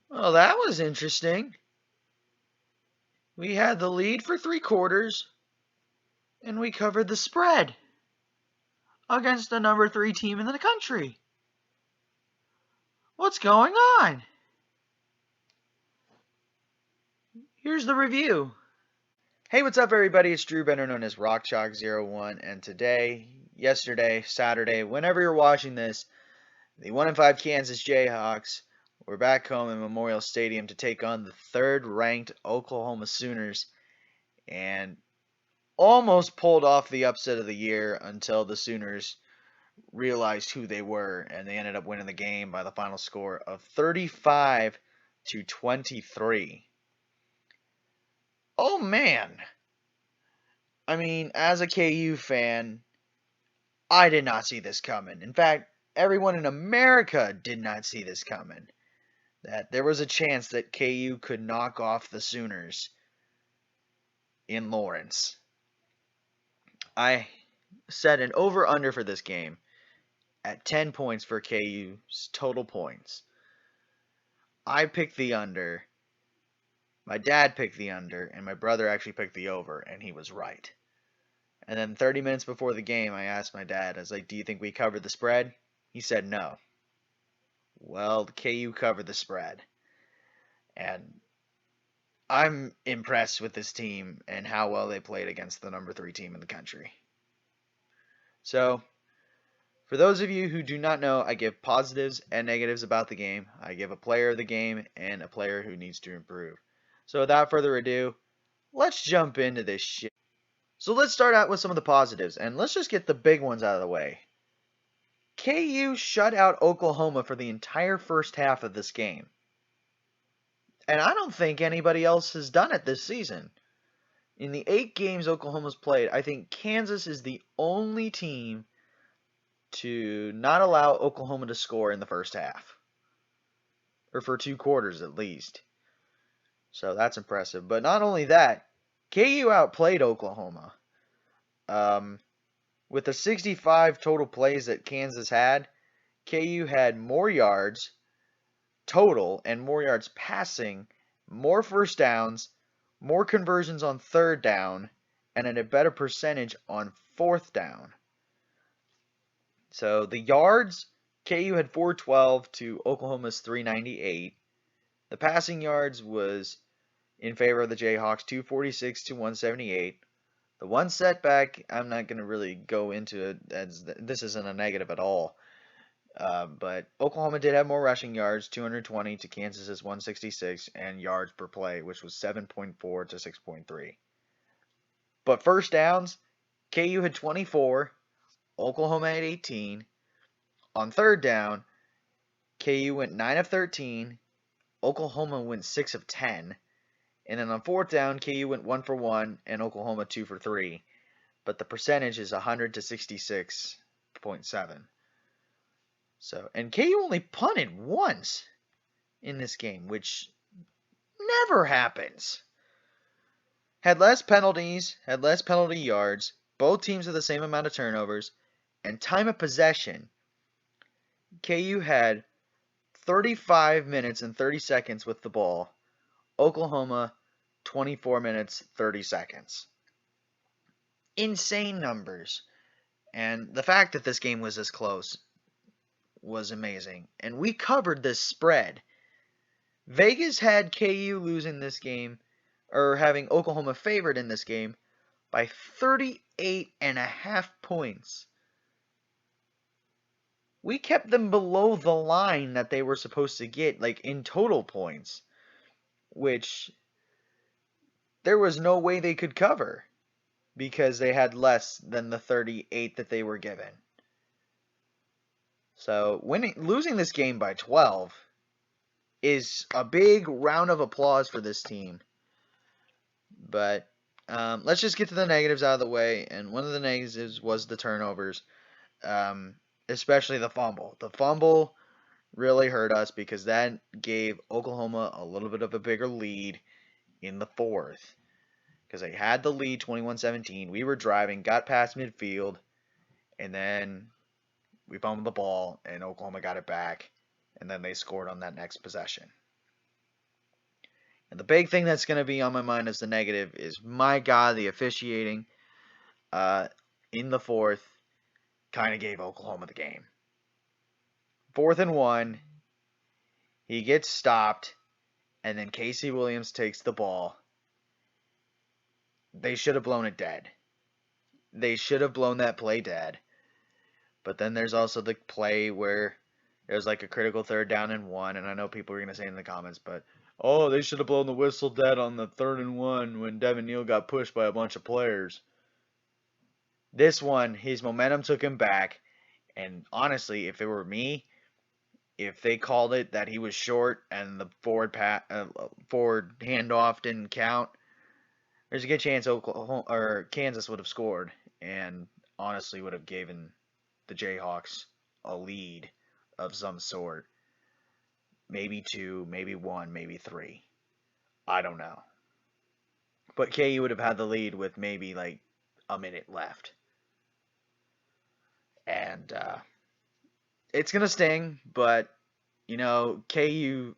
Well, that was interesting. We had the lead for 3 quarters, and we covered the spread against the number 3 team in the country. What's going on? Here's the review. Hey, what's up, everybody? It's Drew, better known as RockChalk01, and yesterday, Saturday, whenever you're watching this, the 1-5 Kansas Jayhawks were back home in Memorial Stadium to take on the third-ranked Oklahoma Sooners, and almost pulled off the upset of the year until the Sooners realized who they were, and they ended up winning the game by the final score of 35-23. Oh man, I mean, as a KU fan, I did not see this coming. In fact, everyone in America did not see this coming. That there was a chance that KU could knock off the Sooners in Lawrence. I set an over-under for this game at 10 points for KU's total points. I picked the under. My dad picked the under, and my brother actually picked the over, and he was right. And then 30 minutes before the game, I asked my dad, I was like, do you think we covered the spread? He said no. Well, KU covered the spread. And I'm impressed with this team and how well they played against the number 3 team in the country. So, for those of you who do not know, I give positives and negatives about the game. I give a player of the game and a player who needs to improve. So without further ado, let's jump into this shit. So let's start out with some of the positives, and let's just get the big ones out of the way. KU shut out Oklahoma for the entire first half of this game. And I don't think anybody else has done it this season. In the 8 games Oklahoma's played, I think Kansas is the only team to not allow Oklahoma to score in the first half. Or for 2 quarters at least. So that's impressive. But not only that, KU outplayed Oklahoma. With the 65 total plays that Kansas had, KU had more yards total and more yards passing, more first downs, more conversions on third down, and at a better percentage on fourth down. So the yards, KU had 412 to Oklahoma's 398. The passing yards was in favor of the Jayhawks, 246 to 178. The one setback, I'm not going to really go into it, as this isn't a negative at all. But Oklahoma did have more rushing yards, 220 to Kansas's 166, and yards per play, which was 7.4 to 6.3. But first downs, KU had 24, Oklahoma had 18. On third down, KU went 9 of 13, Oklahoma went 6 of 10. And then on fourth down, KU went 1 for 1 and Oklahoma 2 for 3. But the percentage is 100 to 66.7. So, and KU only punted once in this game, which never happens. Had less penalties, had less penalty yards. Both teams had the same amount of turnovers. And time of possession, KU had 35 minutes and 30 seconds with the ball. Oklahoma, 24 minutes, 30 seconds. Insane numbers. And the fact that this game was this close was amazing. And we covered this spread. Vegas had KU losing this game, or having Oklahoma favored in this game, by 38.5 points. We kept them below the line that they were supposed to get, like in total points, which there was no way they could cover because they had less than the 38 that they were given. So losing this game by 12 is a big round of applause for this team. But let's just get to the negatives out of the way. And one of the negatives was the turnovers, especially the fumble. The fumble really hurt us because that gave Oklahoma a little bit of a bigger lead in the fourth. Because they had the lead 21-17. We were driving, got past midfield, and then we fumbled the ball, and Oklahoma got it back, and then they scored on that next possession. And the big thing that's going to be on my mind as the negative is, my God, the officiating uh, in the fourth kind of gave Oklahoma the game. 4th and 1, he gets stopped, and then Casey Williams takes the ball. They should have blown it dead. They should have blown that play dead. But then there's also the play where it was like a critical 3rd down and 1, and I know people are going to say in the comments, but, oh, they should have blown the whistle dead on the 3rd and 1 when Devin Neal got pushed by a bunch of players. This one, his momentum took him back, and honestly, if it were me, if they called it that he was short and the forward handoff didn't count, there's a good chance Oklahoma or Kansas would have scored, and honestly would have given the Jayhawks a lead of some sort. Maybe 2, maybe 1, maybe 3. I don't know. But KU would have had the lead with maybe like a minute left. And it's going to sting, but, you know, KU,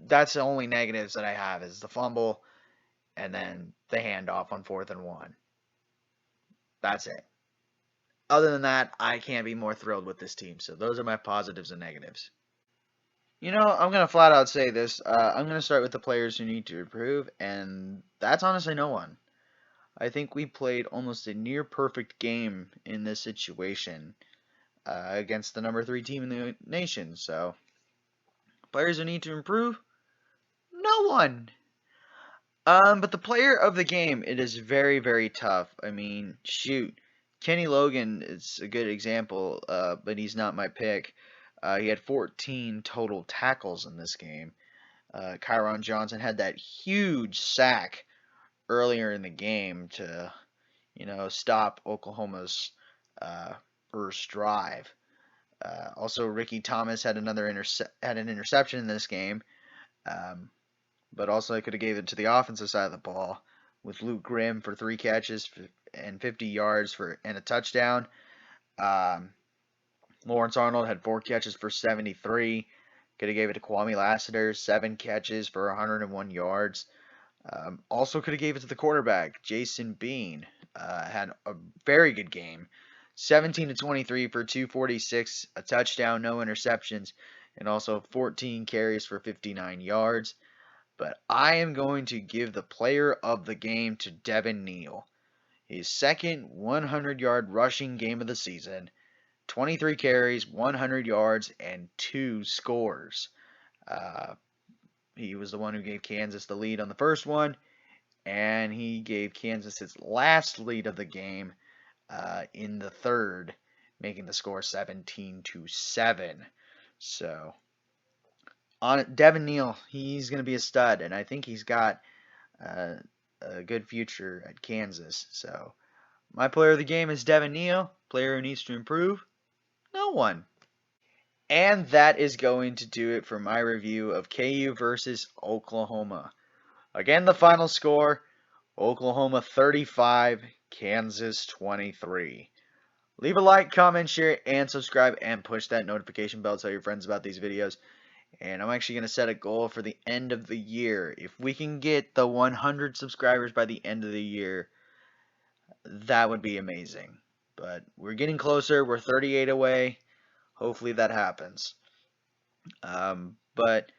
that's the only negatives that I have is the fumble and then the handoff on 4th and 1. That's it. Other than that, I can't be more thrilled with this team. So those are my positives and negatives. You know, I'm going to flat out say this. I'm going to start with the players who need to improve, and that's honestly no one. I think we played almost a near perfect game in this situation against the number 3 team in the nation. So, players who need to improve? No one. But the player of the game, it is very, very tough. I mean, shoot. Kenny Logan is a good example, but he's not my pick. He had 14 total tackles in this game. Kyron Johnson had that huge sack earlier in the game to, stop Oklahoma's first drive. Also, Ricky Thomas had an interception in this game, but also I could have gave it to the offensive side of the ball with Luke Grimm for 3 catches and 50 yards and a touchdown. Lawrence Arnold had 4 catches for 73. Could have gave it to Kwame Lassiter, 7 catches for 101 yards. Also could have gave it to the quarterback, Jason Bean. Had a very good game. 17 to 23 for 246, a touchdown, no interceptions, and also 14 carries for 59 yards. But I am going to give the player of the game to Devin Neal. His second 100-yard rushing game of the season. 23 carries, 100 yards, and 2 scores. He was the one who gave Kansas the lead on the first one, and he gave Kansas its last lead of the game in the third, making the score 17-7. So, on Devin Neal, he's going to be a stud, and I think he's got a good future at Kansas. So, my player of the game is Devin Neal. Player who needs to improve? No one. And that is going to do it for my review of KU versus Oklahoma. Again, the final score, Oklahoma 35, Kansas 23. Leave a like, comment, share, and subscribe, and push that notification bell to tell your friends about these videos. And I'm actually going to set a goal for the end of the year. If we can get the 100 subscribers by the end of the year, that would be amazing. But we're getting closer. We're 38 away. Hopefully that happens. But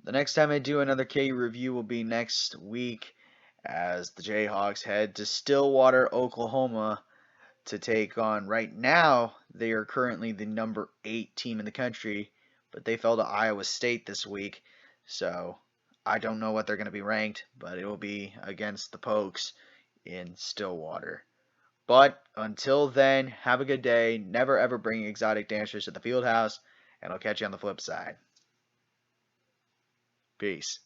the next time I do another KU review will be next week as the Jayhawks head to Stillwater, Oklahoma to take on, right now, they are currently the number 8 team in the country, but they fell to Iowa State this week, so I don't know what they're going to be ranked, but it will be against the Pokes in Stillwater. But until then, have a good day. Never ever bring exotic dancers to the field house, and I'll catch you on the flip side. Peace.